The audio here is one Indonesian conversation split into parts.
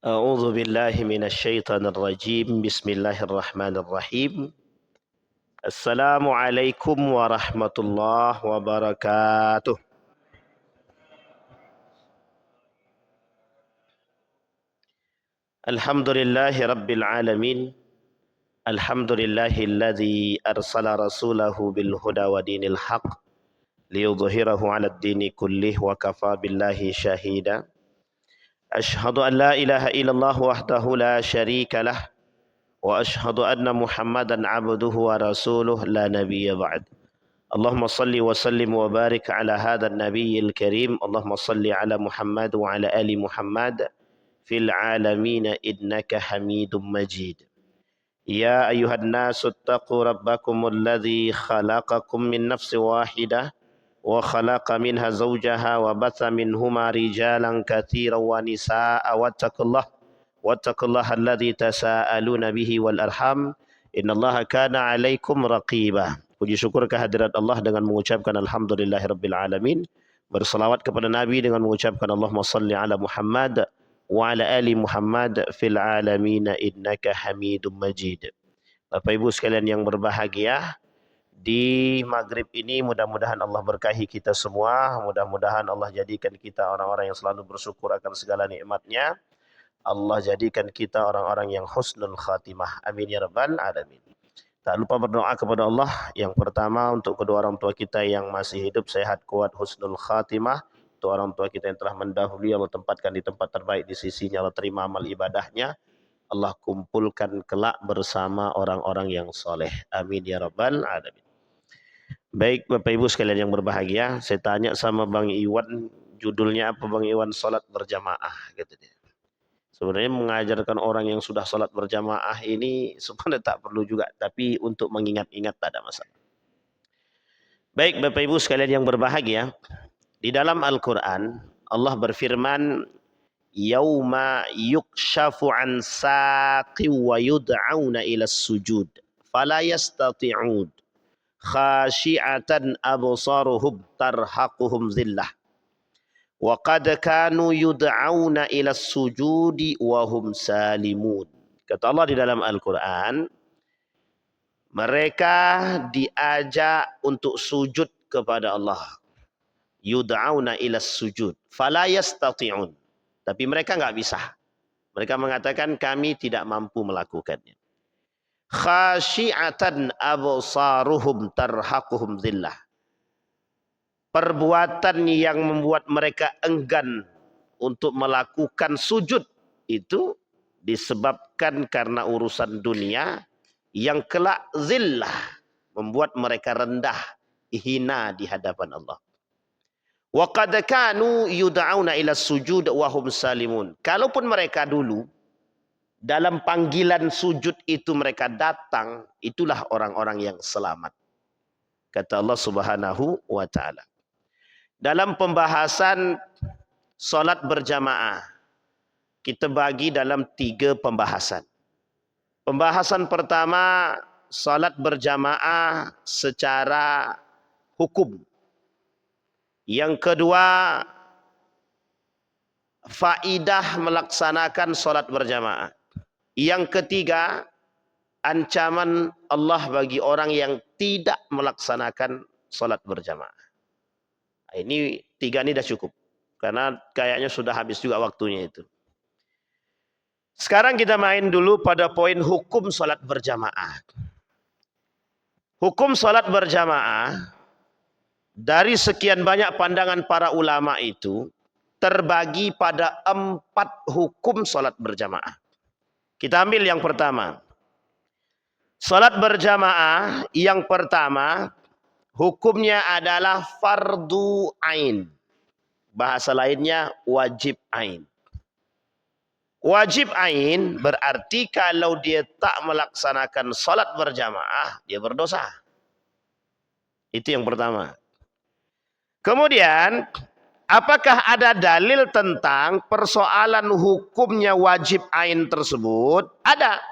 أعوذ بالله من الشيطان الرجيم بسم الله الرحمن الرحيم السلام عليكم ورحمة الله وبركاته. الحمد لله رب العالمين الحمد لله الذي أرسل رسوله بالهدى ودين الحق ليظهره على الدين كله وكفى بالله شهيدا. أشهد أن لا إله إلا الله وحده لا شريك له وأشهد أن محمدا عبده ورسوله لا نبي بعد. اللهم صل وسلم وبارك على هذا النبي الكريم. اللهم صل على محمد وعلى آل محمد في العالمين إنك حميد مجيد. يا أيها الناس اتقوا ربكم الذي خلقكم من نفس واحدة وخلق منها زوجها وبث منهما رجالا كثيرا ونساء واتقوا الله الذي تساءلون به والأرحام إن الله كان عليكم رقيبا. Puji syukur kehadirat Allah dengan mengucapkan alhamdulillahirabbil alamin. Berselawat kepada Nabi dengan mengucapkan Allahumma salli ala Muhammad wa ala ali Muhammad fil alamin innaka Hamidum Majid. Bapak Ibu sekalian yang berbahagia, di maghrib ini mudah-mudahan Allah berkahi kita semua. Mudah-mudahan Allah jadikan kita orang-orang yang selalu bersyukur akan segala nikmatnya. Allah jadikan kita orang-orang yang husnul khatimah. Amin ya rabbal alamin. Tak lupa berdoa kepada Allah. Yang pertama untuk kedua orang tua kita yang masih hidup, sehat, kuat, husnul khatimah. Untuk orang tua kita yang telah mendahului, Allah tempatkan di tempat terbaik di sisinya, Allah terima amal ibadahnya. Allah kumpulkan kelak bersama orang-orang yang soleh. Amin ya rabbal alamin. Baik Bapak Ibu sekalian yang berbahagia, saya tanya sama Bang Iwan, judulnya apa Bang Iwan? Salat berjamaah gitu dia. Sebenarnya mengajarkan orang yang sudah salat berjamaah ini sebenarnya tak perlu juga, tapi untuk mengingat-ingat tak ada masalah. Baik Bapak Ibu sekalian yang berbahagia, di dalam Al-Quran Allah berfirman, yauma yukshafu an saqi wa yud'auna ila sujud fala yastati'ud khashi'atan absaruhum tarhaquhum zillah wa qad kanu yud'auna ila sujudi wa hum salimun. Kata Allah di dalam Al-Quran, mereka diajak untuk sujud kepada Allah. Yud'auna ila sujud fala yastati'un. Tapi mereka enggak bisa. Mereka mengatakan kami tidak mampu melakukannya. Khashi'atan absaruhum tarhaquhum zillah. Perbuatan yang membuat mereka enggan untuk melakukan sujud itu disebabkan karena urusan dunia yang kelak zillah, membuat mereka rendah, hina di hadapan Allah. Wa qad kanu yud'auna ila sujud wa hum salimun. Kalaupun mereka dulu dalam panggilan sujud itu mereka datang, itulah orang-orang yang selamat. Kata Allah Subhanahu wa taala. Dalam pembahasan salat berjamaah, kita bagi dalam 3 pembahasan. Pembahasan pertama, salat berjamaah secara hukum. Yang kedua, faidah melaksanakan salat berjamaah. Yang ketiga, ancaman Allah bagi orang yang tidak melaksanakan salat berjamaah. Ini 3 ini dah cukup. Karena kayaknya sudah habis juga waktunya itu. Sekarang kita main dulu pada poin hukum salat berjamaah. Hukum salat berjamaah dari sekian banyak pandangan para ulama itu terbagi pada 4 hukum salat berjamaah. Kita ambil yang pertama. Salat berjamaah yang pertama hukumnya adalah fardu ain. Bahasa lainnya wajib ain. Wajib ain berarti kalau dia tak melaksanakan salat berjamaah, dia berdosa. Itu yang pertama. Kemudian, apakah ada dalil tentang persoalan hukumnya wajib ain tersebut? Ada.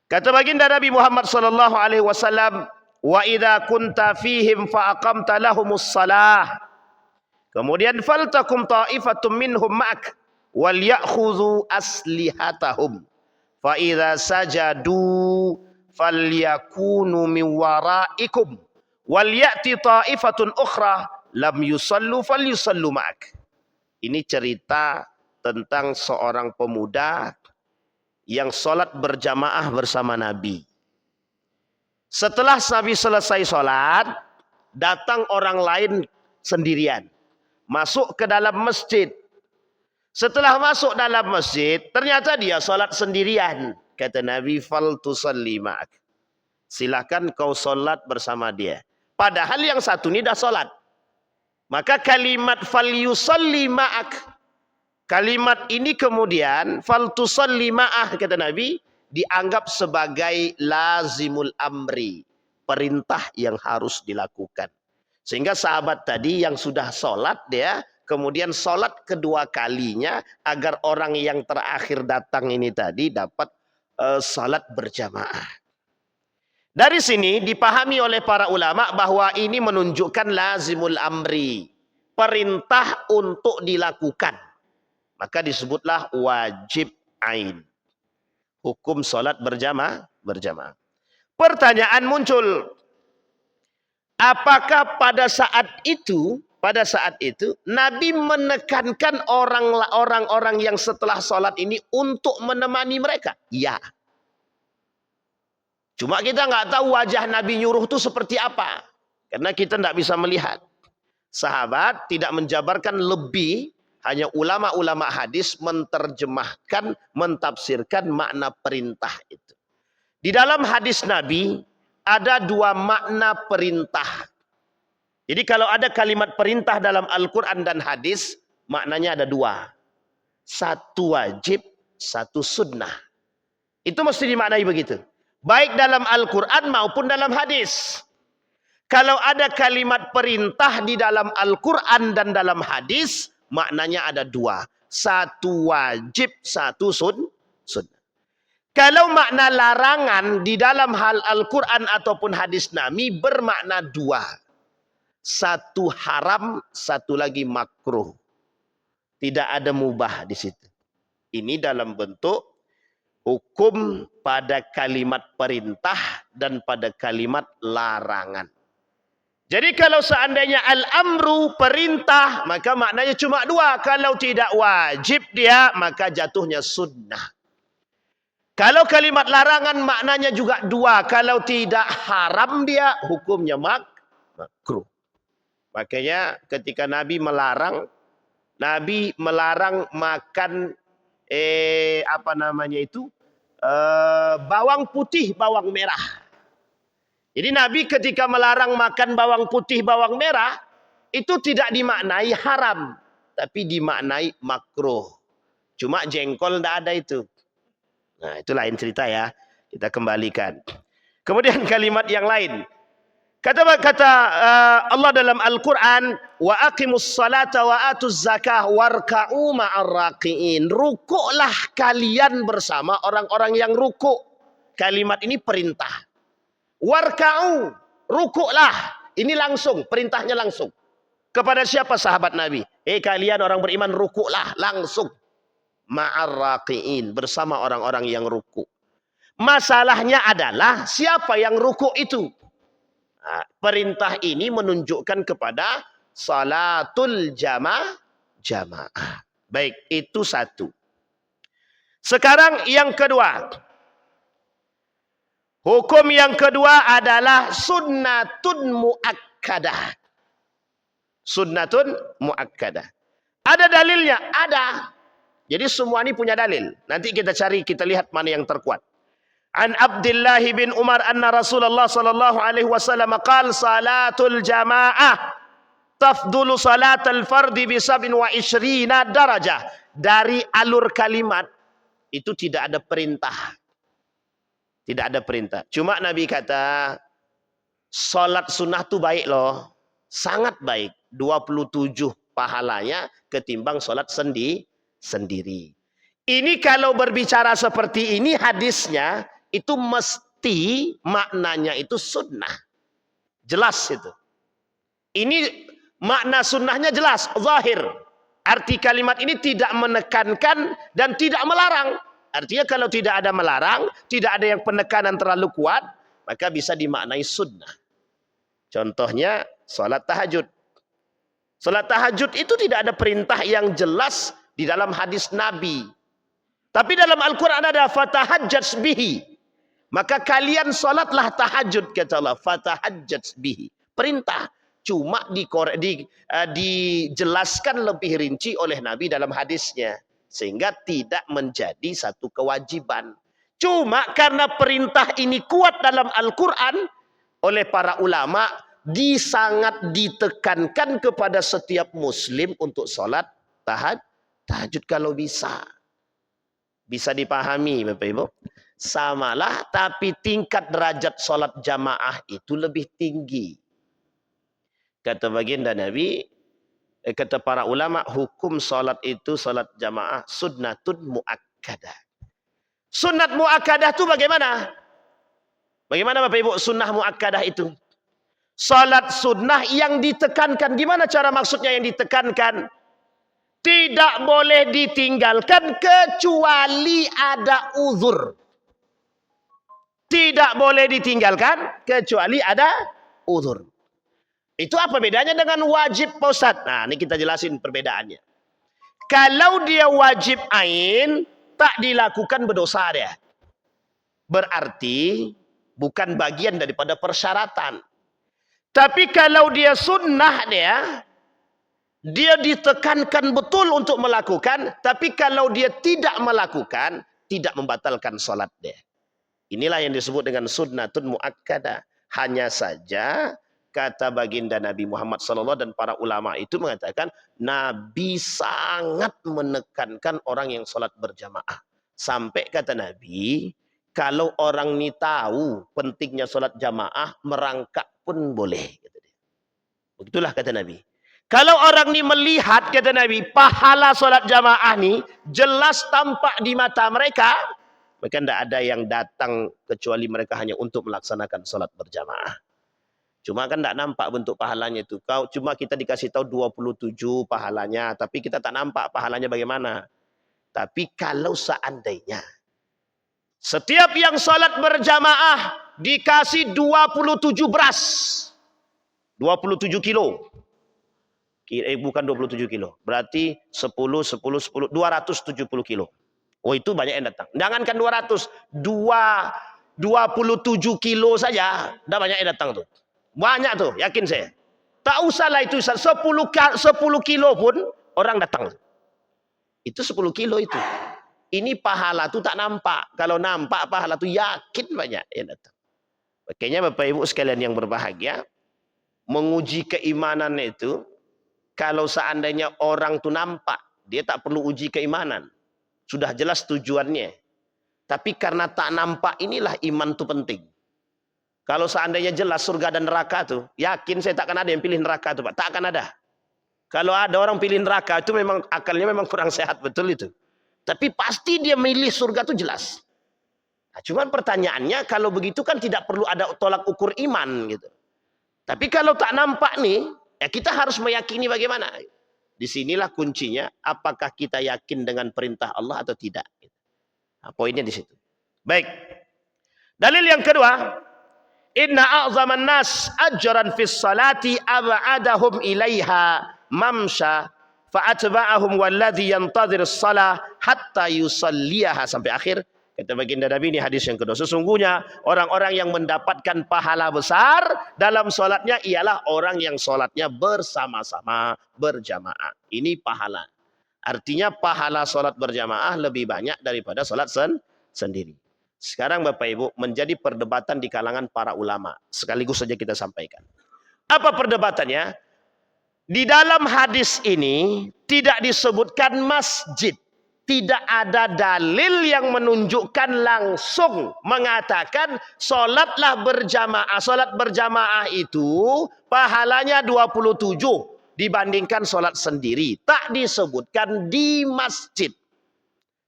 Kata baginda Nabi Muhammad sallallahu alaihi wasallam, wa idza kunta fihim fa aqamta lahumus salah. Kemudian faltakum ta'ifatum minhum ma'ak wal ya'khudhu aslihatahum fa idza sajadu falyakunu min waraikum wal ya'ti ta'ifatun ukhra lam yusallu falyusallu ma'ak. Ini cerita tentang seorang pemuda yang sholat berjamaah bersama Nabi. Setelah Nabi selesai sholat, datang orang lain sendirian. Masuk ke dalam masjid. Setelah masuk dalam masjid, ternyata dia sholat sendirian. Kata Nabi, fal tusalli ma'ak. Silakan kau sholat bersama dia. Padahal yang satu ini dah sholat. Maka kalimat fal yusalli ma'ak, kalimat ini kemudian fal tusalli ma'ah kata Nabi dianggap sebagai lazimul amri, perintah yang harus dilakukan. Sehingga sahabat tadi yang sudah sholat dia kemudian sholat kedua kalinya agar orang yang terakhir datang ini tadi dapat sholat berjamaah. Dari sini dipahami oleh para ulama bahwa ini menunjukkan lazimul amri, perintah untuk dilakukan. Maka disebutlah wajib ain. Hukum sholat berjamaah. Pertanyaan muncul, apakah pada saat itu Nabi menekankan orang-orang yang setelah sholat ini untuk menemani mereka? Ya. Cuma kita nggak tahu wajah Nabi nyuruh itu seperti apa. Karena kita tidak bisa melihat. Sahabat tidak menjabarkan lebih, hanya ulama-ulama hadis menerjemahkan, mentafsirkan makna perintah itu. Di dalam hadis Nabi ada dua makna perintah. Jadi kalau ada kalimat perintah dalam Al-Quran dan hadis, maknanya ada dua. Satu wajib, satu sunnah. Itu mesti dimaknai begitu. Baik dalam Al-Quran maupun dalam hadis. Kalau ada kalimat perintah di dalam Al-Quran dan dalam hadis, maknanya ada dua. Satu wajib, satu sunnah. Kalau makna larangan di dalam hal Al-Quran ataupun hadis Nabi bermakna dua. Satu haram, satu lagi makruh. Tidak ada mubah di situ. Ini dalam bentuk hukum pada kalimat perintah dan pada kalimat larangan. Jadi kalau seandainya al-amru perintah, maka maknanya cuma dua. Kalau tidak wajib dia, maka jatuhnya sunnah. Kalau kalimat larangan maknanya juga dua. Kalau tidak haram dia, hukumnya makruh. Makanya ketika Nabi melarang makan bawang putih, bawang merah. Jadi Nabi ketika melarang makan bawang putih, bawang merah, itu tidak dimaknai haram, tapi dimaknai makruh. Cuma jengkol tidak ada itu. Nah, itu lain cerita ya. Kita kembalikan. Kemudian kalimat yang lain. Kata Allah dalam Al-Quran, wa aqimus salata wa atuz zakah warka'u ma'ar raqi'in. Rukuklah kalian bersama orang-orang yang rukuk. Kalimat ini perintah. Warka'u, rukuklah. Ini langsung, perintahnya langsung. Kepada siapa sahabat Nabi? Kalian orang beriman rukuklah langsung. Ma'ar raqi'in, bersama orang-orang yang rukuk. Masalahnya adalah siapa yang rukuk itu? Nah, perintah ini menunjukkan kepada salatul jamaah. Baik, itu satu. Sekarang yang kedua. Hukum yang kedua adalah sunnatun muakkadah. Sunnatun muakkadah. Ada dalilnya? Ada. Jadi semua ini punya dalil. Nanti kita cari, kita lihat mana yang terkuat. An Abdullah bin Umar anna Rasulullah sallallahu alaihi wasallam qala salatul jamaah tafdulu salatal fardi bi 27 darajah. Dari alur kalimat itu tidak ada perintah. Tidak ada perintah. Cuma Nabi kata salat sunnah itu baik loh. Sangat baik. 27 pahalanya ketimbang salat sendiri. Ini kalau berbicara seperti ini hadisnya itu mesti maknanya itu sunnah. Jelas itu. Ini makna sunnahnya jelas, zahir. Arti kalimat ini tidak menekankan dan tidak melarang. Artinya kalau tidak ada melarang, tidak ada yang penekanan terlalu kuat, maka bisa dimaknai sunnah. Contohnya salat tahajud. Salat tahajud itu tidak ada perintah yang jelas di dalam hadis Nabi. Tapi dalam Al-Quran ada fatahajjats bihi. Maka kalian salatlah tahajud, kata Allah. Fatahajjats bihi. Perintah. Cuma dijelaskan lebih rinci oleh Nabi dalam hadisnya. Sehingga tidak menjadi satu kewajiban. Cuma karena perintah ini kuat dalam Al-Quran, oleh para ulama, sangat ditekankan kepada setiap muslim untuk sholat tahajud kalau bisa. Bisa dipahami Bapak Ibu. Samalah, tapi tingkat derajat sholat jamaah itu lebih tinggi. Kata baginda Nabi, kata para ulama, hukum salat itu, salat jamaah, sunnatun muakkadah. Sunnat muakkadah itu bagaimana? Bagaimana Bapak Ibu sunnah muakkadah itu? Salat sunnah yang ditekankan. Gimana cara maksudnya yang ditekankan? Tidak boleh ditinggalkan kecuali ada uzur. Tidak boleh ditinggalkan kecuali ada uzur. Itu apa bedanya dengan wajib Pak Ustadz? Nah, ini kita jelasin perbedaannya. Kalau dia wajib ain, tak dilakukan berdosa dia. Berarti bukan bagian daripada persyaratan. Tapi kalau dia sunnah dia ditekankan betul untuk melakukan. Tapi kalau dia tidak melakukan, tidak membatalkan salat dia. Inilah yang disebut dengan sunnatun muakkadah. Hanya saja kata baginda Nabi Muhammad SAW dan para ulama itu mengatakan Nabi sangat menekankan orang yang sholat berjamaah. Sampai kata Nabi, kalau orang ini tahu pentingnya sholat jamaah, merangkak pun boleh. Begitulah kata Nabi. Kalau orang ini melihat, kata Nabi, pahala sholat jamaah ini jelas tampak di mata mereka, maka tidak ada yang datang kecuali mereka hanya untuk melaksanakan sholat berjamaah. Cuma kan tidak nampak bentuk pahalanya itu. Cuma kita dikasih tahu 27 pahalanya. Tapi kita tak nampak pahalanya bagaimana. Tapi kalau seandainya setiap yang sholat berjamaah dikasih 27 beras. 27 kilo. Bukan 27 kilo. Berarti 10, 270 kilo. Oh itu banyak yang datang. Jangankan 200. 27 kilo saja. Dah banyak yang datang tuh. Banyak tuh, yakin saya. Tak usahlah itu 10 kilo pun orang datang. Itu 10 kilo itu. Ini pahala tuh tak nampak. Kalau nampak pahala tuh yakin banyak yang datang. Makanya Bapak Ibu sekalian yang berbahagia, menguji keimanan itu, kalau seandainya orang tuh nampak, dia tak perlu uji keimanan. Sudah jelas tujuannya. Tapi karena tak nampak inilah iman tuh penting. Kalau seandainya jelas surga dan neraka tuh, yakin saya takkan ada yang pilih neraka tuh Pak. Tak akan ada. Kalau ada orang pilih neraka itu memang akalnya memang kurang sehat, betul itu. Tapi pasti dia milih surga tuh jelas. Nah, cuman pertanyaannya kalau begitu kan tidak perlu ada tolak ukur iman gitu. Tapi kalau tak nampak nih, ya kita harus meyakini bagaimana. Disinilah kuncinya, apakah kita yakin dengan perintah Allah atau tidak. Nah, poinnya di situ. Baik. Dalil yang kedua. Inna a'zaman nas ajran fis salati ab'adahum ilaiha mamsha fa'atba'ahum walladhi yantadhir as-salah hatta yusalliyaha sampai akhir. Kata baginda Nabi ini hadis yang kedua. Sesungguhnya orang-orang yang mendapatkan pahala besar dalam salatnya ialah orang yang salatnya bersama-sama berjamaah. Ini pahala. Artinya pahala salat berjamaah lebih banyak daripada salat sendiri. Sekarang Bapak Ibu menjadi perdebatan di kalangan para ulama. Sekaligus saja kita sampaikan. Apa perdebatannya? Di dalam hadis ini tidak disebutkan masjid. Tidak ada dalil yang menunjukkan langsung mengatakan solatlah berjamaah. Solat berjamaah itu pahalanya 27 dibandingkan solat sendiri. Tak disebutkan di masjid.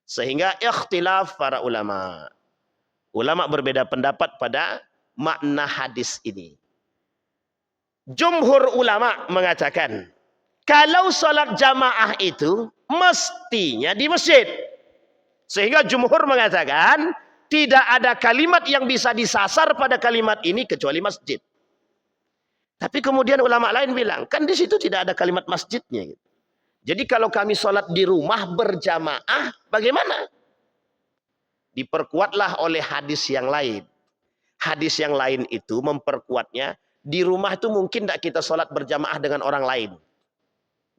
Sehingga ikhtilaf para ulama. Ulama berbeda pendapat pada makna hadis ini. Jumhur ulama mengatakan, Kalau sholat jamaah itu mestinya di masjid. Sehingga jumhur mengatakan tidak ada kalimat yang bisa disasar pada kalimat ini kecuali masjid. Tapi kemudian ulama lain bilang, kan di situ tidak ada kalimat masjidnya. Jadi kalau kami sholat di rumah berjamaah, bagaimana? Diperkuatlah oleh hadis yang lain. Hadis yang lain itu memperkuatnya, di rumah itu mungkin tidak kita sholat berjamaah dengan orang lain.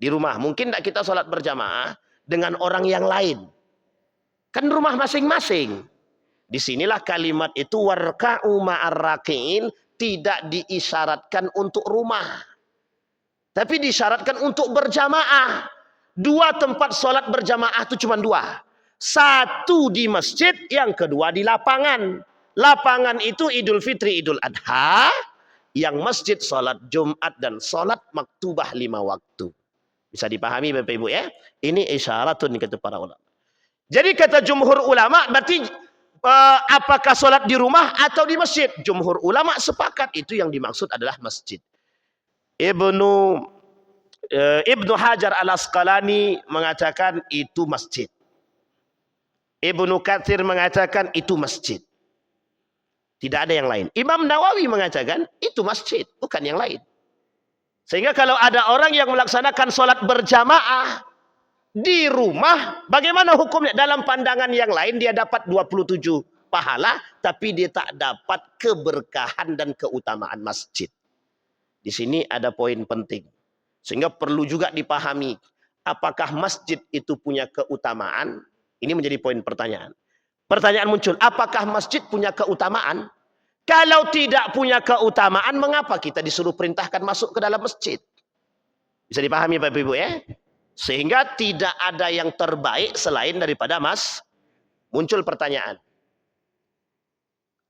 Di rumah mungkin tidak kita sholat berjamaah dengan orang yang lain. Kan rumah masing-masing. Disinilah kalimat itu warka'u ma'arraki'in tidak diisyaratkan untuk rumah. Tapi disyaratkan untuk berjamaah. Dua tempat sholat berjamaah itu cuma dua. Satu di masjid, yang kedua di lapangan. Lapangan itu Idul Fitri, Idul Adha. Yang masjid sholat Jumat dan sholat maktubah 5 waktu. Bisa dipahami Bapak Ibu ya? Ini isyaratun kata para ulama. Jadi kata jumhur ulama berarti apakah sholat di rumah atau di masjid? Jumhur ulama sepakat itu yang dimaksud adalah masjid. Ibnu Hajar al-Asqalani mengatakan itu masjid. Ibnu Katsir mengatakan itu masjid. Tidak ada yang lain. Imam Nawawi mengatakan itu masjid, bukan yang lain. Sehingga kalau ada orang yang melaksanakan sholat berjamaah di rumah, bagaimana hukumnya? Dalam pandangan yang lain dia dapat 27 pahala, tapi dia tak dapat keberkahan dan keutamaan masjid. Di sini ada poin penting. Sehingga perlu juga dipahami, apakah masjid itu punya keutamaan? Ini menjadi poin pertanyaan. Pertanyaan muncul, apakah masjid punya keutamaan? Kalau tidak punya keutamaan, mengapa kita disuruh perintahkan masuk ke dalam masjid? Bisa dipahami Bapak Ibu ya? Sehingga tidak ada yang terbaik selain daripada muncul pertanyaan.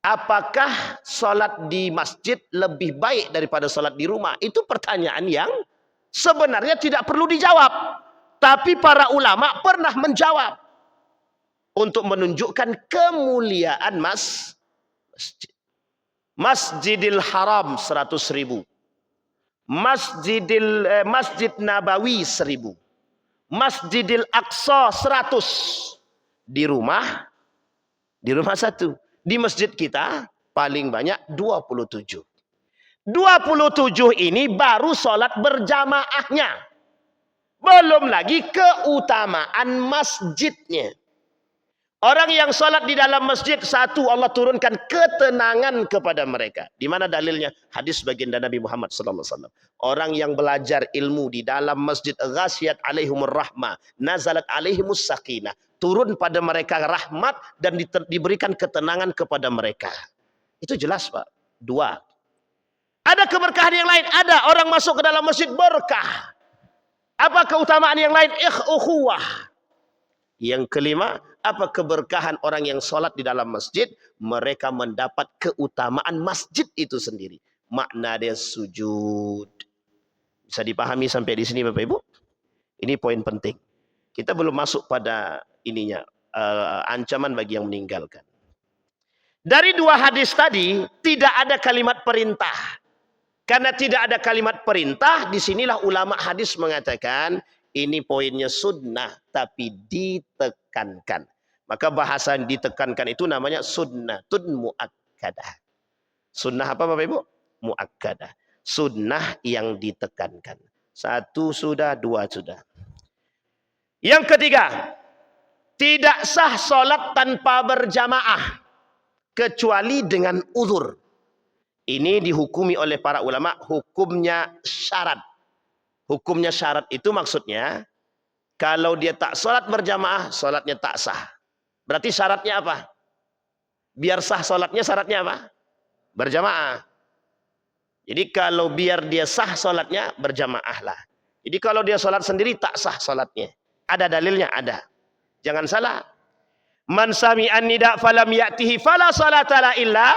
Apakah sholat di masjid lebih baik daripada sholat di rumah? Itu pertanyaan yang sebenarnya tidak perlu dijawab. Tapi para ulama pernah menjawab. Untuk menunjukkan kemuliaan masjid. Masjidil Haram 100.000. Masjid Nabawi 1.000. Masjidil Aqsa 100. Di rumah satu. Di masjid kita paling banyak 27. 27 ini baru sholat berjamaahnya. Belum lagi keutamaan masjidnya. Orang yang sholat di dalam masjid, satu, Allah turunkan ketenangan kepada mereka. Di mana dalilnya? Hadis baginda Nabi Muhammad SAW. Orang yang belajar ilmu di dalam masjid, ghasyat alaihumur rahmah, nazalat alaihimus sakinah. Turun pada mereka rahmat dan diberikan ketenangan kepada mereka. Itu jelas Pak. 2. Ada keberkahan yang lain? Ada. Orang masuk ke dalam masjid berkah. Apa keutamaan yang lain? Ukhuwah. Yang kelima, apa keberkahan orang yang sholat di dalam masjid? Mereka mendapat keutamaan masjid itu sendiri. Makna dia sujud. Bisa dipahami sampai di sini Bapak Ibu? Ini poin penting. Kita belum masuk pada ininya. Ancaman bagi yang meninggalkan. Dari 2 hadis tadi, tidak ada kalimat perintah. Karena tidak ada kalimat perintah, disinilah ulama hadis mengatakan, ini poinnya sunnah, tapi ditekankan. Maka bahasa yang ditekankan itu namanya sunnatun muakkadah. Sunnah apa Bapak Ibu? Muakkadah. Sunnah yang ditekankan. 1 sudah, 2 sudah. Yang ketiga, tidak sah sholat tanpa berjamaah. Kecuali dengan uzur. Ini dihukumi oleh para ulama, hukumnya syarat. Hukumnya syarat itu maksudnya, kalau dia tak sholat berjamaah, sholatnya tak sah. Berarti syaratnya apa? Biar sah sholatnya, syaratnya apa? Berjamaah. Jadi kalau biar dia sah sholatnya, berjamaahlah. Jadi kalau dia sholat sendiri, tak sah sholatnya. Ada dalilnya? Ada. Jangan salah. Man sami'an nida falam ya'tihi fala salatala illa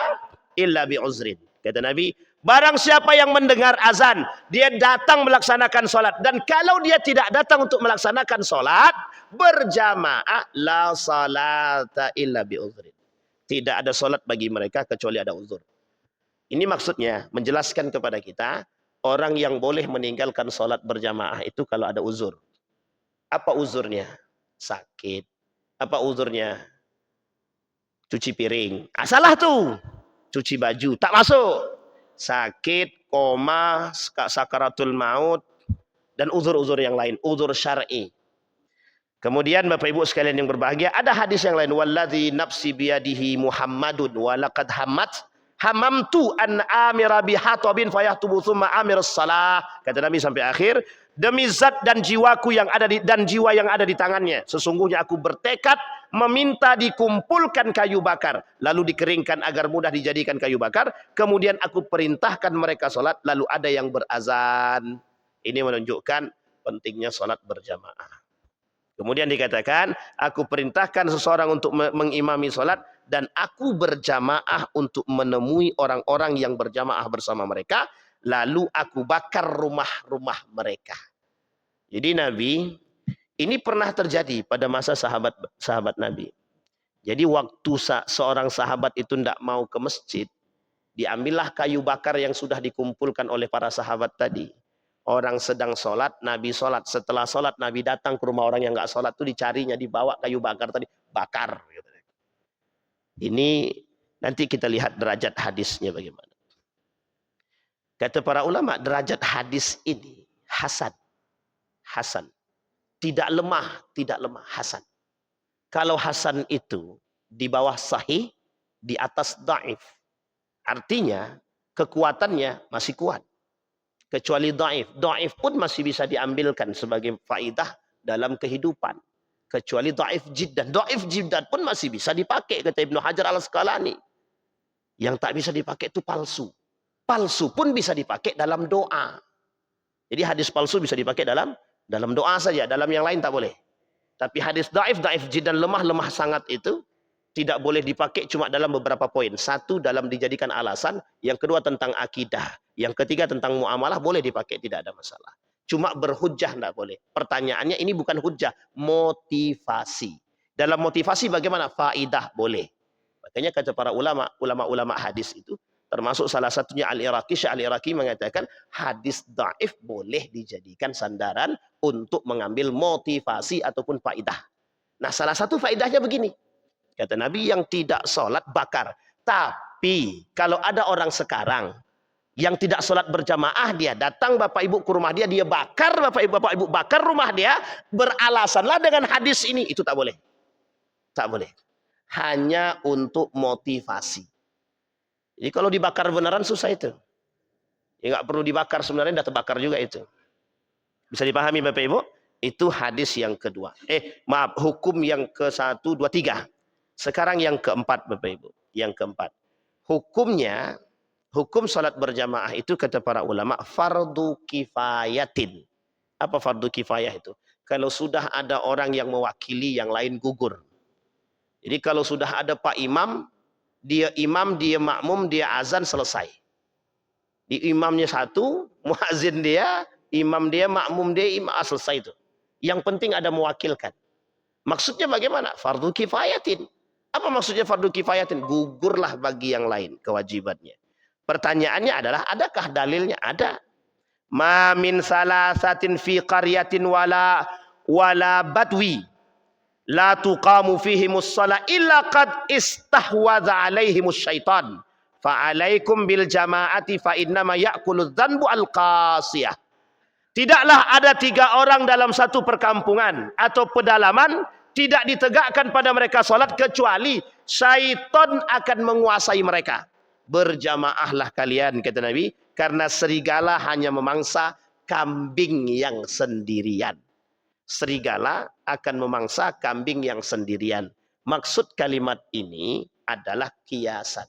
bi'uzrin. Kata Nabi, barang siapa yang mendengar azan, dia datang melaksanakan sholat. Dan kalau dia tidak datang untuk melaksanakan sholat, berjamaah, la salata illa bi'udhrin. Tidak ada sholat bagi mereka kecuali ada uzur. Ini maksudnya menjelaskan kepada kita, orang yang boleh meninggalkan sholat berjamaah itu kalau ada uzur. Apa uzurnya? Sakit. Apa uzurnya? Cuci piring. Ah, salah tuh. Cuci baju. Tak masuk. Sakit, koma, sakaratul maut, dan uzur-uzur yang lain. Uzur syar'i. Kemudian Bapak Ibu sekalian yang berbahagia, ada hadis yang lain. Walladzi nafsi biyadihi Muhammadun walaqad hamamtu an amira bihatabin fayahtubu thumma amir salah. Kata Nabi sampai akhir, demi zat dan jiwaku yang ada dan jiwa yang ada di tangannya, sesungguhnya aku bertekad meminta dikumpulkan kayu bakar, lalu dikeringkan agar mudah dijadikan kayu bakar. Kemudian aku perintahkan mereka salat, lalu ada yang berazan. Ini menunjukkan pentingnya salat berjamaah. Kemudian dikatakan, aku perintahkan seseorang untuk mengimami sholat, dan aku berjamaah untuk menemui orang-orang yang berjamaah bersama mereka, lalu aku bakar rumah-rumah mereka. Jadi Nabi, ini pernah terjadi pada masa sahabat Nabi. Jadi waktu seorang sahabat itu tidak mau ke masjid, diambillah kayu bakar yang sudah dikumpulkan oleh para sahabat tadi. Orang sedang sholat, Nabi sholat. Setelah sholat, Nabi datang ke rumah orang yang nggak sholat itu, dicarinya, dibawa kayu bakar tadi, bakar. Ini nanti kita lihat derajat hadisnya bagaimana. Kata para ulama, derajat hadis ini hasan. Hasan. Tidak lemah, hasan. Kalau hasan itu di bawah sahih, di atas dhaif. Artinya kekuatannya masih kuat. Kecuali dhaif. Dhaif pun masih bisa diambilkan sebagai faidah dalam kehidupan. Kecuali dhaif jiddan. Dhaif jiddan pun masih bisa dipakai, kata Ibnu Hajar al-Asqalani. Yang tak bisa dipakai itu palsu. Palsu pun bisa dipakai dalam doa. Jadi hadis palsu bisa dipakai dalam doa saja. Dalam yang lain tak boleh. Tapi hadis dhaif jiddan, lemah sangat itu tidak boleh dipakai cuma dalam beberapa poin. Satu, dalam dijadikan alasan. Yang kedua, tentang akidah. Yang ketiga, tentang muamalah, boleh dipakai, tidak ada masalah. Cuma berhujjah tidak boleh. Pertanyaannya ini bukan hujjah, motivasi. Dalam motivasi bagaimana? Faidah boleh. Makanya kata para ulama hadis itu, termasuk salah satunya Al-Iraqi, Syekh Al-Iraqi mengatakan hadis dhaif boleh dijadikan sandaran untuk mengambil motivasi ataupun faidah. Nah, salah satu faidahnya begini. Kata Nabi, yang tidak sholat bakar. Tapi kalau ada orang sekarang yang tidak sholat berjamaah, dia datang Bapak Ibu ke rumah dia, dia bakar Bapak Ibu bakar rumah dia, beralasanlah dengan hadis ini. Itu tak boleh. Tak boleh. Hanya untuk motivasi. Jadi kalau dibakar beneran susah itu. Ya nggak perlu dibakar, sebenarnya sudah terbakar juga itu. Bisa dipahami Bapak Ibu? Itu hadis yang kedua. Hukum yang ke-1, 2, 3. Sekarang yang keempat Bapak Ibu. Yang keempat. Hukum salat berjamaah itu kata para ulama fardu kifayatin. Apa fardu kifayah itu? Kalau sudah ada orang yang mewakili, yang lain gugur. Jadi kalau sudah ada Pak Imam, dia makmum, dia azan, selesai. Di imamnya satu, muazin dia, imam dia, makmum dia, selesai itu. Yang penting ada mewakilkan. Maksudnya bagaimana? Fardu kifayatin. Apa maksudnya fardu kifayatin? Gugurlah bagi yang lain kewajibannya. Pertanyaannya adalah, adakah dalilnya? Ada. Ma min salasatin fi qaryatin wala badwi la tuqamu fihimus shalah illa qad istahwadha alaihimus syaitan. Fa alaikum bil jama'ati fa innama ya'kuludz dzanbu al qasiyah. Tidaklah ada 3 orang dalam satu perkampungan atau pedalaman tidak ditegakkan pada mereka salat kecuali syaitan akan menguasai mereka. Berjamaahlah kalian, kata Nabi, karena serigala hanya memangsa kambing yang sendirian. Serigala akan memangsa kambing yang sendirian. Maksud kalimat ini adalah kiasan.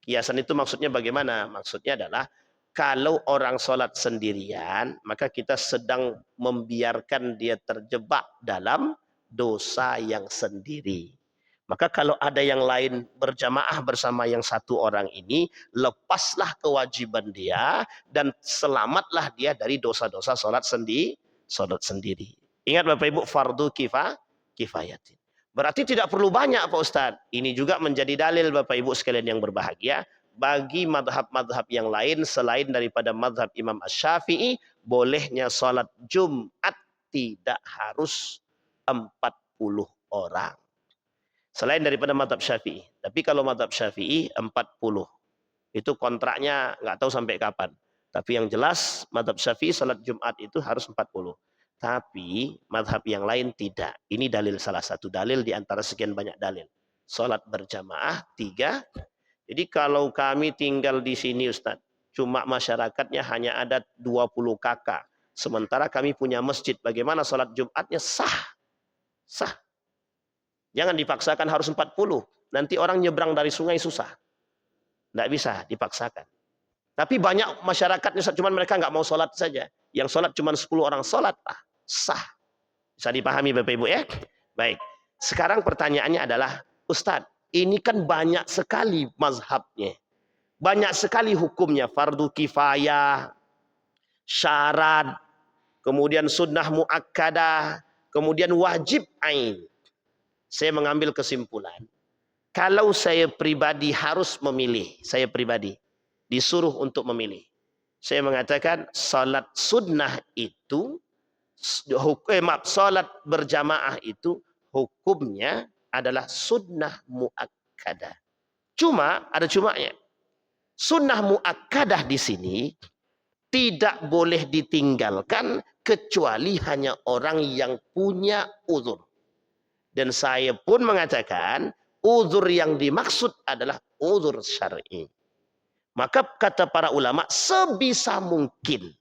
Kiasan itu maksudnya bagaimana? Maksudnya adalah kalau orang sholat sendirian, maka kita sedang membiarkan dia terjebak dalam dosa yang sendiri. Maka kalau ada yang lain berjamaah bersama yang satu orang ini, lepaslah kewajiban dia dan selamatlah dia dari dosa-dosa sholat sendiri. Ingat Bapak Ibu, fardu kifayatin. Berarti tidak perlu banyak Pak Ustadz. Ini juga menjadi dalil Bapak Ibu sekalian yang berbahagia, bagi madhab-madhab yang lain selain daripada madhab Imam Asy-Syafi'i, bolehnya sholat Jumat tidak harus 40 orang. Selain daripada madhab Syafi'i. Tapi kalau madhab Syafi'i 40. Itu kontraknya nggak tahu sampai kapan. Tapi yang jelas madhab Syafi'i salat Jumat itu harus 40. Tapi madhab yang lain tidak. Ini dalil, salah satu dalil di antara sekian banyak dalil. Salat berjamaah 3. Jadi kalau kami tinggal di sini Ustaz, cuma masyarakatnya hanya ada 20 kakak. Sementara kami punya masjid. Bagaimana salat Jumatnya? Sah. Sah. Jangan dipaksakan harus 40. Nanti orang nyebrang dari sungai susah. Tidak bisa dipaksakan. Tapi banyak masyarakatnya, cuma mereka nggak mau sholat saja. Yang sholat cuma 10 orang, sholat sah. Bisa dipahami Bapak Ibu ya? Baik. Sekarang pertanyaannya adalah, Ustadz, ini kan banyak sekali mazhabnya. Banyak sekali hukumnya. Fardu kifayah, syarat, kemudian sunnah muakkadah, kemudian wajib ain. Saya mengambil kesimpulan, kalau saya pribadi harus memilih, saya pribadi disuruh untuk memilih, saya mengatakan salat sunnah itu, salat berjamaah itu hukumnya adalah sunnah muakkadah. Cuma ada cumanya. Sunnah muakkadah di sini tidak boleh ditinggalkan kecuali hanya orang yang punya uzur. Dan saya pun mengatakan uzur yang dimaksud adalah uzur syar'i. Maka kata para ulama, sebisa mungkin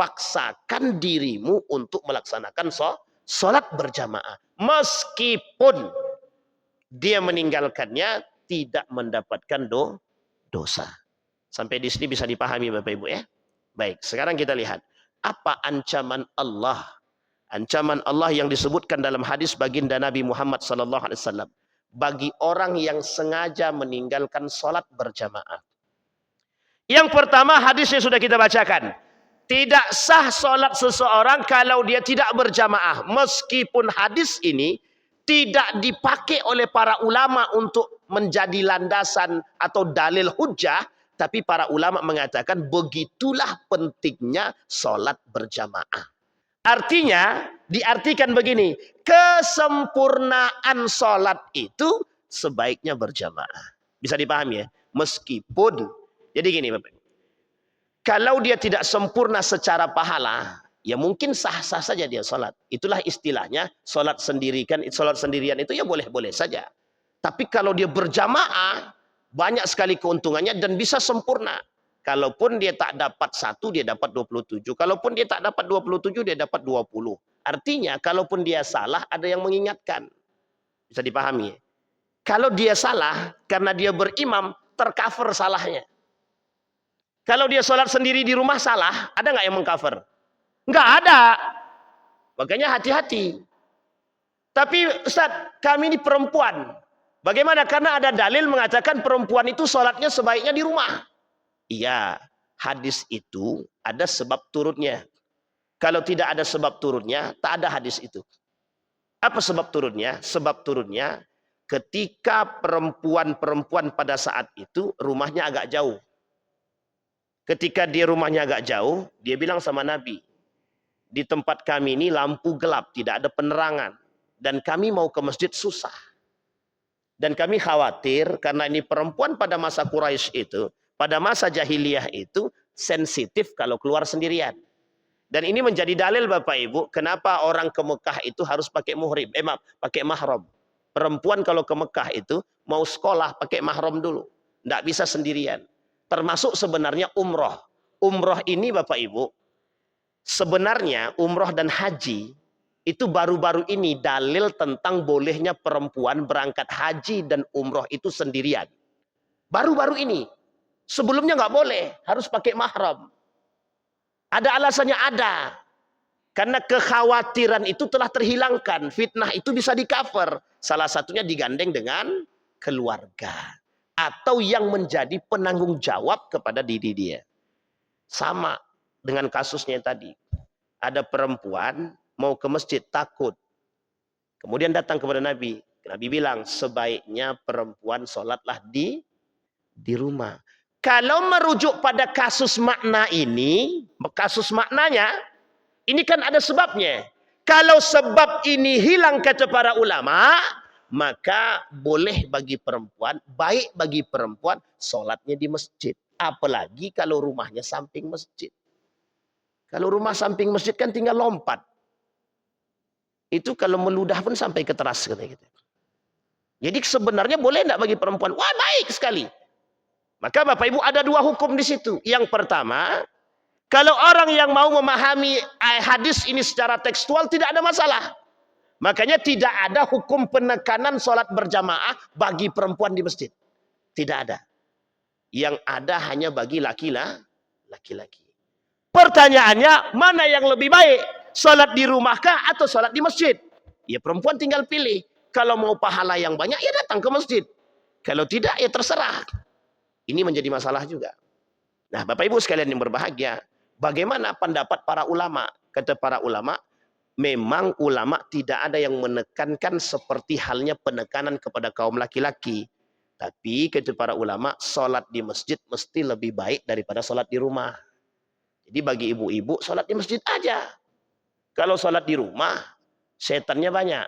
paksakan dirimu untuk melaksanakan sholat berjamaah. Meskipun dia meninggalkannya tidak mendapatkan dosa. Sampai di sini bisa dipahami Bapak Ibu ya. Baik, sekarang kita lihat. Apa ancaman Allah? Ancaman Allah yang disebutkan dalam hadis baginda Nabi Muhammad SAW. Bagi orang yang sengaja meninggalkan sholat berjamaah. Yang pertama hadisnya sudah kita bacakan. Tidak sah sholat seseorang kalau dia tidak berjamaah. Meskipun hadis ini tidak dipakai oleh para ulama untuk menjadi landasan atau dalil hujjah. Tapi para ulama mengatakan begitulah pentingnya sholat berjamaah. Artinya, diartikan begini, kesempurnaan sholat itu sebaiknya berjamaah. Bisa dipahami ya? Meskipun, jadi gini Bapak, kalau dia tidak sempurna secara pahala, ya mungkin sah-sah saja dia sholat. Itulah istilahnya, sholat sendirian itu ya boleh-boleh saja. Tapi kalau dia berjamaah, banyak sekali keuntungannya dan bisa sempurna. Kalaupun dia tak dapat 1, dia dapat 27. Kalaupun dia tak dapat 27, dia dapat 20. Artinya, kalaupun dia salah, ada yang mengingatkan. Bisa dipahami. Kalau dia salah, karena dia berimam, tercover salahnya. Kalau dia sholat sendiri di rumah salah, ada nggak yang mengcover? Nggak ada. Makanya hati-hati. Tapi Ustaz, kami ini perempuan. Bagaimana? Karena ada dalil mengatakan perempuan itu sholatnya sebaiknya di rumah. Iya, hadis itu ada sebab turunnya. Kalau tidak ada sebab turunnya, tak ada hadis itu. Apa sebab turunnya? Sebab turunnya ketika perempuan-perempuan pada saat itu rumahnya agak jauh. Ketika dia rumahnya agak jauh, dia bilang sama Nabi, di tempat kami ini lampu gelap, tidak ada penerangan. Dan kami mau ke masjid susah. Dan kami khawatir karena ini perempuan pada masa Quraisy itu, pada masa jahiliyah itu sensitif kalau keluar sendirian. Dan ini menjadi dalil Bapak Ibu, kenapa orang ke Mekah itu harus pakai muhrim, pakai mahram. Perempuan kalau ke Mekah itu mau sekolah pakai mahram dulu, tidak bisa sendirian. Termasuk sebenarnya umroh. Umroh ini Bapak Ibu, sebenarnya umroh dan haji itu baru-baru ini dalil tentang bolehnya perempuan berangkat haji dan umroh itu sendirian. Baru-baru ini. Sebelumnya nggak boleh, harus pakai mahram. Ada alasannya, ada. Karena kekhawatiran itu telah terhilangkan. Fitnah itu bisa di-cover. Salah satunya digandeng dengan keluarga. Atau yang menjadi penanggung jawab kepada diri dia. Sama dengan kasusnya tadi. Ada perempuan mau ke masjid, takut. Kemudian datang kepada Nabi. Nabi bilang, sebaiknya perempuan sholatlah di rumah. Kalau merujuk pada kasus makna ini, kasus maknanya, ini kan ada sebabnya. Kalau sebab ini hilang kata para ulama, maka boleh bagi perempuan, baik bagi perempuan, sholatnya di masjid. Apalagi kalau rumahnya samping masjid. Kalau rumah samping masjid kan tinggal lompat. Itu kalau meludah pun sampai ke teras. Jadi sebenarnya boleh tidak bagi perempuan? Wah, baik sekali. Maka Bapak Ibu ada dua hukum di situ. Yang pertama, kalau orang yang mau memahami hadis ini secara tekstual tidak ada masalah. Makanya tidak ada hukum penekanan sholat berjamaah bagi perempuan di masjid. Tidak ada. Yang ada hanya bagi laki-laki. Pertanyaannya, mana yang lebih baik? Sholat di rumahkah atau sholat di masjid? Ya perempuan tinggal pilih. Kalau mau pahala yang banyak, ya datang ke masjid. Kalau tidak, ya terserah. Ini menjadi masalah juga. Nah, Bapak Ibu sekalian yang berbahagia, bagaimana pendapat para ulama? Kata para ulama, memang ulama tidak ada yang menekankan seperti halnya penekanan kepada kaum laki-laki. Tapi kata para ulama, sholat di masjid mesti lebih baik daripada sholat di rumah. Jadi bagi ibu-ibu, sholat di masjid aja. Kalau sholat di rumah, setannya banyak.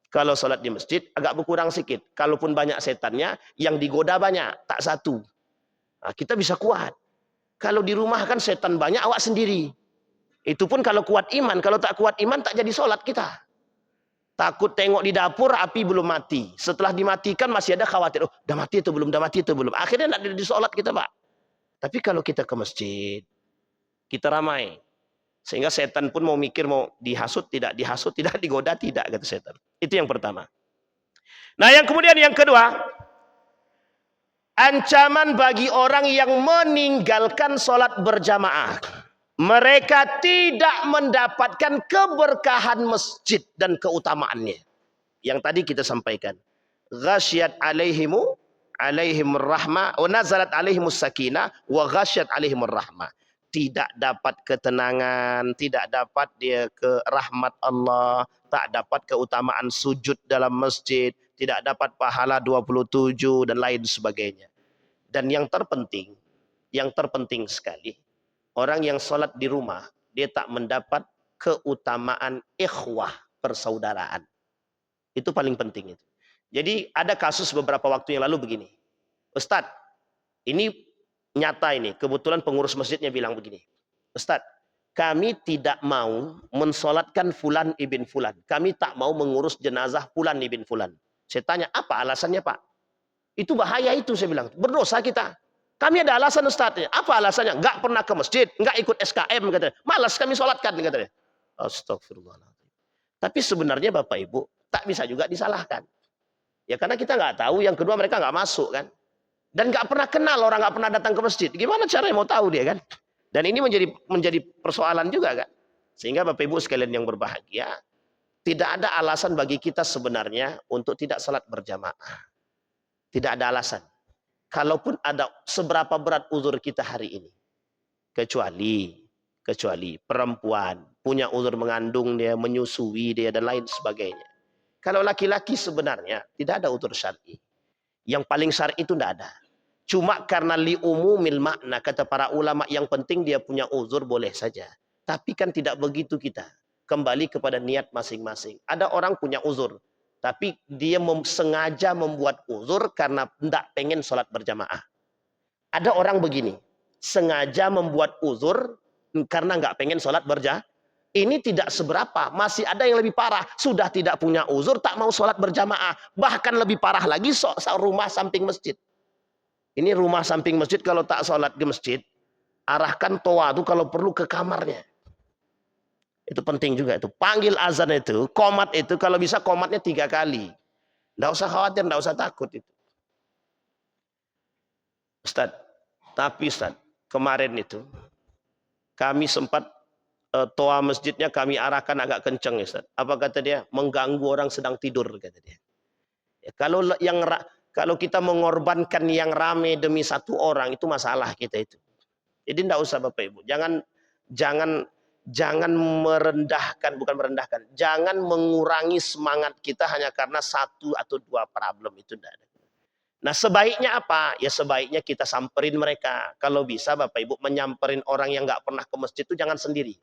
Kalau sholat di masjid, agak berkurang sedikit. Kalaupun banyak setannya, yang digoda banyak, tak satu. Nah, kita bisa kuat. Kalau di rumah kan setan banyak, awak sendiri. Itu pun kalau kuat iman. Kalau tak kuat iman, tak jadi sholat kita. Takut tengok di dapur, api belum mati. Setelah dimatikan, masih ada khawatir. Oh, dah mati itu belum, dah mati itu belum. Akhirnya tak jadi sholat kita, Pak. Tapi kalau kita ke masjid, kita ramai. Sehingga setan pun mau mikir, mau dihasut, tidak digoda, tidak, kata setan. Itu yang pertama. Nah, yang kemudian yang kedua, ancaman bagi orang yang meninggalkan sholat berjamaah. Mereka tidak mendapatkan keberkahan masjid dan keutamaannya. Yang tadi kita sampaikan. Ghasyat alaihim rahmah, wa nazalat alaihimus sakinah, wa ghasyat alaihimur rahmah. Tidak dapat ketenangan, tidak dapat dia ke rahmat Allah, tak dapat keutamaan sujud dalam masjid, tidak dapat pahala 27 dan lain sebagainya. Dan yang terpenting sekali, orang yang sholat di rumah, dia tak mendapat keutamaan ikhwah, persaudaraan. Itu paling penting itu. Jadi ada kasus beberapa waktu yang lalu begini. Ustadz, ini nyata ini, kebetulan pengurus masjidnya bilang begini. Ustadz, kami tidak mau mensolatkan Fulan ibn Fulan. Kami tak mau mengurus jenazah Fulan ibn Fulan. Saya tanya, apa alasannya Pak? Itu bahaya itu, saya bilang. Berdosa kita. Kami ada alasan Ustadz. Apa alasannya? Nggak pernah ke masjid, nggak ikut SKM, katanya. Malas kami solatkan, katanya. Astagfirullahaladzim. Tapi sebenarnya Bapak Ibu, tak bisa juga disalahkan. Ya karena kita nggak tahu, yang kedua mereka nggak masuk kan. Dan nggak pernah kenal, orang nggak pernah datang ke masjid. Gimana caranya mau tahu dia kan? Dan ini menjadi persoalan juga kan. Sehingga Bapak Ibu sekalian yang berbahagia, tidak ada alasan bagi kita sebenarnya untuk tidak salat berjamaah. Tidak ada alasan. Kalaupun ada seberapa berat uzur kita hari ini. Kecuali perempuan punya uzur mengandung dia, menyusui dia dan lain sebagainya. Kalau laki-laki sebenarnya tidak ada uzur syar'i. Yang paling syar'i itu tidak ada. Cuma karena li'umumil makna, kata para ulama, yang penting dia punya uzur boleh saja. Tapi kan tidak begitu kita. Kembali kepada niat masing-masing. Ada orang punya uzur. Tapi dia sengaja membuat uzur karena tidak pengen sholat berjamaah. Ada orang begini. Sengaja membuat uzur karena nggak pengen sholat berjamaah. Ini tidak seberapa. Masih ada yang lebih parah. Sudah tidak punya uzur, tak mau sholat berjamaah. Bahkan lebih parah lagi, rumah samping masjid. Ini rumah samping masjid, kalau tak sholat di masjid, arahkan toa itu kalau perlu ke kamarnya. Itu penting juga itu. Panggil azan itu, qomat itu, kalau bisa qomatnya 3 kali. Nggak usah khawatir, nggak usah takut itu. Ustaz, kemarin itu, kami sempat toa masjidnya kami arahkan agak kencang, Ustaz. Apa kata dia? Mengganggu orang sedang tidur, kata dia. Ya, kalau kita mengorbankan yang rame demi satu orang, itu masalah kita itu. Jadi tidak usah Bapak Ibu. Jangan merendahkan, bukan merendahkan. Jangan mengurangi semangat kita hanya karena 1 atau 2 problem, itu tidak ada. Nah, sebaiknya apa? Ya sebaiknya kita samperin mereka. Kalau bisa Bapak Ibu menyamperin orang yang nggak pernah ke masjid itu jangan sendiri.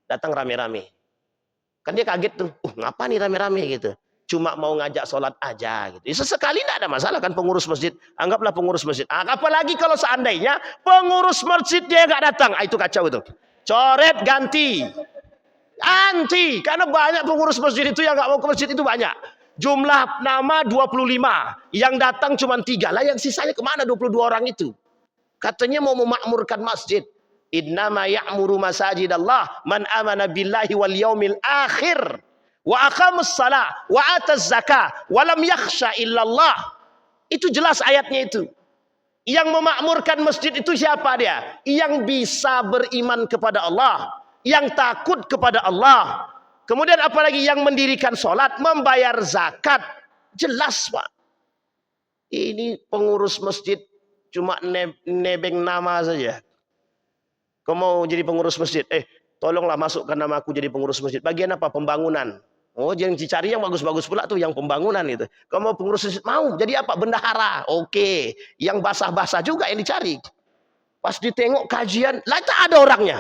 Datang rame-rame. Kan dia kaget tuh. Ngapa nih rame-rame gitu. Cuma mau ngajak sholat aja gitu. Ya, sesekali tidak ada masalah kan pengurus masjid. Anggaplah pengurus masjid. Apalagi kalau seandainya pengurus masjid dia nggak datang. Itu kacau itu. Coret ganti. Anti. Karena banyak pengurus masjid itu yang nggak mau ke masjid itu banyak. Jumlah nama 25. Yang datang cuma 3. Lah yang sisanya kemana 22 orang itu? Katanya mau memakmurkan masjid. Innama ya'muru masajidallah man amana billahi wal yaumil akhir wa aqamus shalah wa ataz zakah wa lam yakhsha illallah. Itu jelas ayatnya itu. Yang memakmurkan masjid itu siapa dia? Yang bisa beriman kepada Allah, yang takut kepada Allah. Kemudian apalagi yang mendirikan sholat, membayar zakat. Jelas Pak. Ini pengurus masjid cuma nebeng nama saja. Kau mau jadi pengurus masjid? Tolonglah masukkan nama aku jadi pengurus masjid. Bagian apa? Pembangunan. Oh, yang dicari yang bagus-bagus pula tuh, yang pembangunan itu. Kau mau pengurus masjid? Mau. Jadi apa? Bendahara. Oke. Yang basah-basah juga yang dicari. Pas ditengok kajian, lah tak ada orangnya.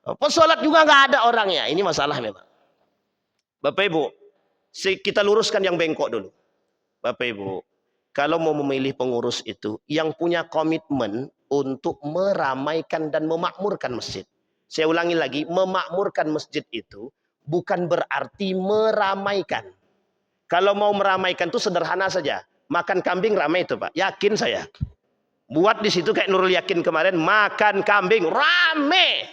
Pas sholat juga nggak ada orangnya. Ini masalah memang. Bapak Ibu, kita luruskan yang bengkok dulu. Bapak Ibu, kalau mau memilih pengurus itu, yang punya komitmen untuk meramaikan dan memakmurkan masjid. Saya ulangi lagi, memakmurkan masjid itu bukan berarti meramaikan. Kalau mau meramaikan itu sederhana saja. Makan kambing ramai itu Pak, yakin saya. Buat di situ kayak Nurul Yakin kemarin, makan kambing ramai.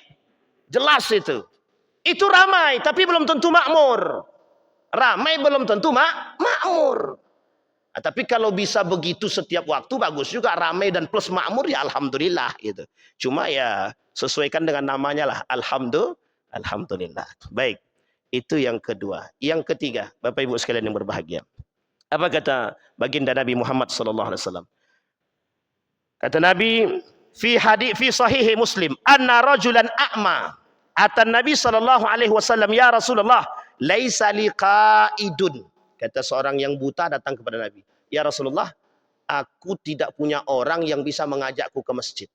Jelas itu. Itu ramai, tapi belum tentu makmur. Ramai belum tentu makmur. Nah, tapi kalau bisa begitu setiap waktu bagus juga, ramai dan plus makmur ya alhamdulillah gitu. Cuma ya sesuaikan dengan namanya lah, alhamdulillah. Baik, itu yang kedua. Yang ketiga, Bapak Ibu sekalian yang berbahagia. Apa kata baginda Nabi Muhammad SAW? Kata Nabi, fi sahihi Muslim, anna rajulan a'ma atan Nabi SAW, ya Rasulullah, laisa liqaidun. Kata seorang yang buta datang kepada Nabi. Ya Rasulullah, aku tidak punya orang yang bisa mengajakku ke masjid.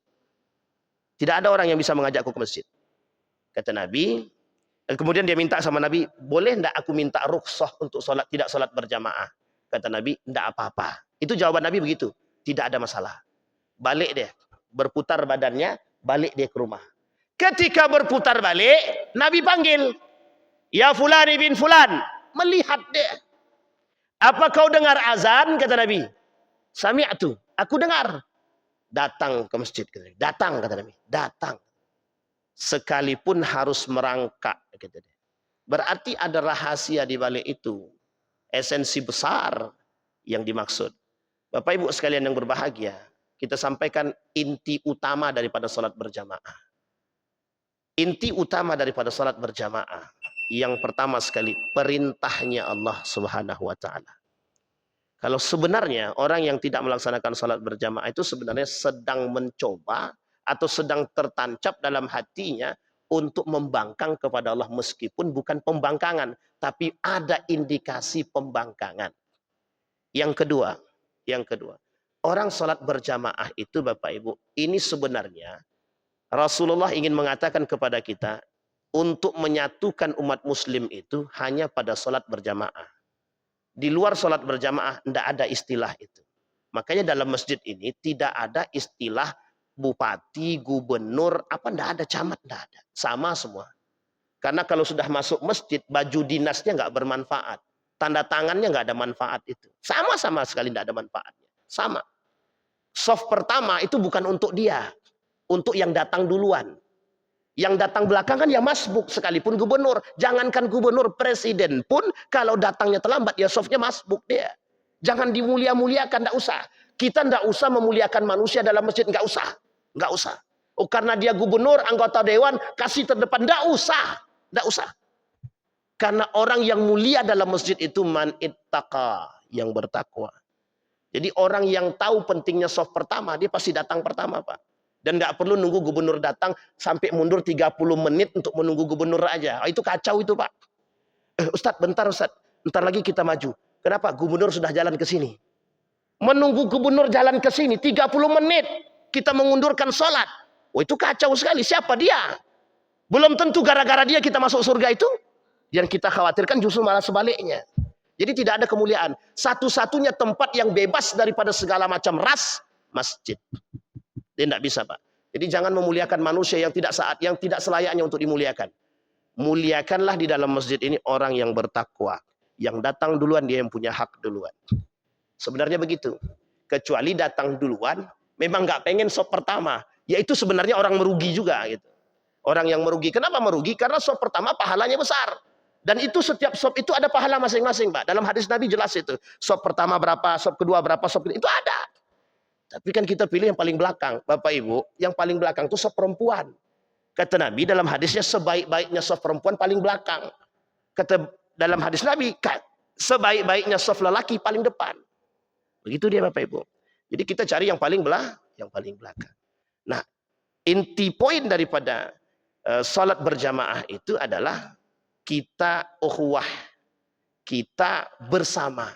Tidak ada orang yang bisa mengajakku ke masjid. Kata Nabi, kemudian dia minta sama Nabi, boleh enggak aku minta rukhsah untuk sholat, tidak sholat berjamaah? Kata Nabi, enggak apa-apa. Itu jawaban Nabi begitu. Tidak ada masalah. Balik dia. Berputar badannya, balik dia ke rumah. Ketika berputar balik, Nabi panggil. Ya fulan bin fulan. Melihat dia. Apa kau dengar azan? Kata Nabi. Sami'tu. Aku dengar. Datang ke masjid. Datang, kata Nabi. Datang. Sekalipun harus merangkak. Kata dia. Berarti ada rahasia di balik itu. Esensi besar yang dimaksud. Bapak Ibu sekalian yang berbahagia. Kita sampaikan inti utama daripada salat berjamaah. Inti utama daripada salat berjamaah. Yang pertama sekali, perintahnya Allah Subhanahu wa Ta'ala. Kalau sebenarnya orang yang tidak melaksanakan salat berjamaah itu sebenarnya sedang mencoba atau sedang tertancap dalam hatinya untuk membangkang kepada Allah, meskipun bukan pembangkangan, tapi ada indikasi pembangkangan. Yang kedua, orang salat berjamaah itu Bapak Ibu, ini sebenarnya Rasulullah ingin mengatakan kepada kita, untuk menyatukan umat muslim itu hanya pada sholat berjamaah. Di luar sholat berjamaah tidak ada istilah itu. Makanya dalam masjid ini tidak ada istilah bupati, gubernur, apa tidak ada, camat tidak ada. Sama semua. Karena kalau sudah masuk masjid, baju dinasnya nggak bermanfaat. Tanda tangannya nggak ada manfaat itu. Sama-sama sekali tidak ada manfaatnya. Sama. Soft pertama itu bukan untuk dia. Untuk yang datang duluan. Yang datang belakangan ya masbuk, sekalipun gubernur. Jangankan gubernur, presiden pun kalau datangnya terlambat ya softnya masbuk dia. Jangan dimulia-muliakan, enggak usah. Kita enggak usah memuliakan manusia dalam masjid, enggak usah. Enggak usah. Oh, karena dia gubernur, anggota dewan, kasih terdepan, enggak usah. Enggak usah. Karena orang yang mulia dalam masjid itu man ittaqa, yang bertakwa. Jadi orang yang tahu pentingnya soft pertama, dia pasti datang pertama, Pak. Dan nggak perlu nunggu gubernur datang sampai mundur 30 menit untuk menunggu gubernur aja. Itu kacau itu Pak. Ustadz, bentar Ustadz. Bentar lagi kita maju. Kenapa? Gubernur sudah jalan ke sini. Menunggu gubernur jalan ke sini 30 menit. Kita mengundurkan sholat. Oh, itu kacau sekali. Siapa dia? Belum tentu gara-gara dia kita masuk surga itu. Yang kita khawatirkan justru malah sebaliknya. Jadi tidak ada kemuliaan. Satu-satunya tempat yang bebas daripada segala macam ras, masjid. Dia tidak bisa, Pak. Jadi jangan memuliakan manusia yang tidak selayaknya untuk dimuliakan. Muliakanlah di dalam masjid ini orang yang bertakwa. Yang datang duluan dia yang punya hak duluan. Sebenarnya begitu. Kecuali datang duluan, memang nggak pengen sop pertama. Yaitu sebenarnya orang merugi juga gitu. Orang yang merugi. Kenapa merugi? Karena sop pertama pahalanya besar. Dan itu setiap sop itu ada pahala masing-masing, Pak. Dalam hadis Nabi jelas itu. Sop pertama berapa, sop kedua berapa, sop kedua. Itu ada. Tapi kan kita pilih yang paling belakang. Bapak Ibu, yang paling belakang itu sop perempuan. Kata Nabi dalam hadisnya sebaik-baiknya saf perempuan paling belakang. Kata dalam hadis Nabi, sebaik-baiknya saf lelaki paling depan. Begitu dia Bapak Ibu. Jadi kita cari yang paling belakang. Nah, inti poin daripada salat berjamaah itu adalah kita ukhuwah. Kita bersama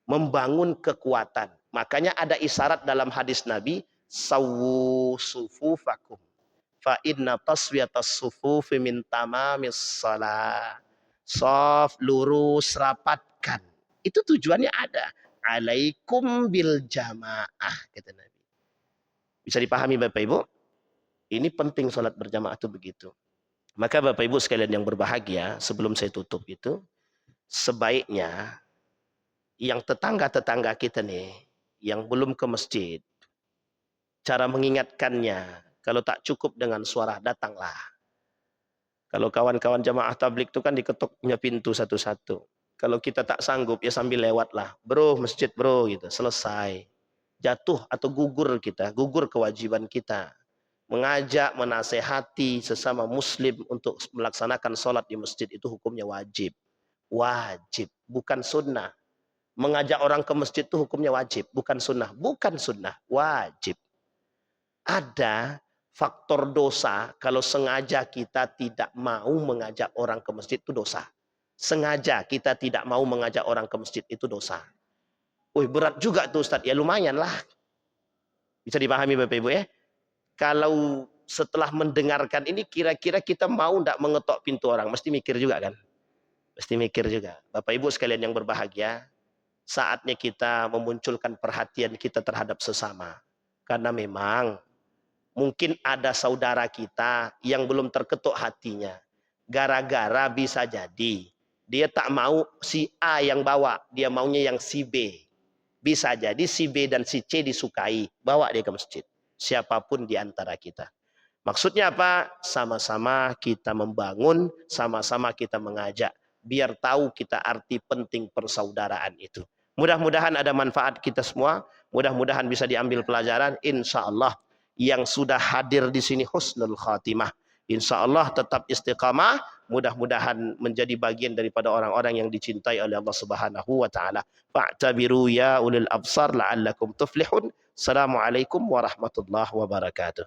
membangun kekuatan. Makanya ada isyarat dalam hadis Nabi, sawwu sufufakum. Fa inna taswiyatas sufufi min tamamis shalah. Shaf, lurus, rapatkan. Itu tujuannya ada. Alaikum bil jamaah, kata Nabi. Bisa dipahami Bapak Ibu? Ini penting salat berjamaah itu begitu. Maka Bapak Ibu sekalian yang berbahagia, sebelum saya tutup itu, sebaiknya yang tetangga-tetangga kita nih, yang belum ke masjid, cara mengingatkannya, kalau tak cukup dengan suara, datanglah. Kalau kawan-kawan jamaah tablik itu kan diketuknya pintu satu-satu. Kalau kita tak sanggup, ya sambil lewatlah. Bro, masjid bro, gitu. Selesai. Jatuh atau gugur kita, gugur kewajiban kita. Mengajak, menasehati sesama muslim untuk melaksanakan sholat di masjid itu hukumnya wajib. Wajib, bukan sunnah. Mengajak orang ke masjid itu hukumnya wajib, bukan sunnah. Bukan sunnah, wajib. Ada faktor dosa kalau sengaja kita tidak mau mengajak orang ke masjid itu dosa. Sengaja kita tidak mau mengajak orang ke masjid itu dosa. Wih, berat juga tuh Ustaz. Ya lumayan lah. Bisa dipahami Bapak Ibu ya. Kalau setelah mendengarkan ini kira-kira kita mau tidak mengetok pintu orang. Mesti mikir juga kan. Mesti mikir juga. Bapak Ibu sekalian yang berbahagia. Saatnya kita memunculkan perhatian kita terhadap sesama. Karena memang mungkin ada saudara kita yang belum terketuk hatinya. Gara-gara bisa jadi dia tak mau si A yang bawa, dia maunya yang si B. Bisa jadi si B dan si C disukai, bawa dia ke masjid. Siapapun di antara kita. Maksudnya apa? Sama-sama kita membangun, sama-sama kita mengajak. Biar tahu kita arti penting persaudaraan itu. Mudah-mudahan ada manfaat kita semua. Mudah-mudahan bisa diambil pelajaran. Insya Allah yang sudah hadir di sini husnul khatimah. Insya Allah tetap istiqamah. Mudah-mudahan menjadi bagian daripada orang-orang yang dicintai oleh Allah Subhanahu wa taala. Fa'tabiru ya ulil absar la'allakum tuflihun. Assalamualaikum warahmatullahi wabarakatuh.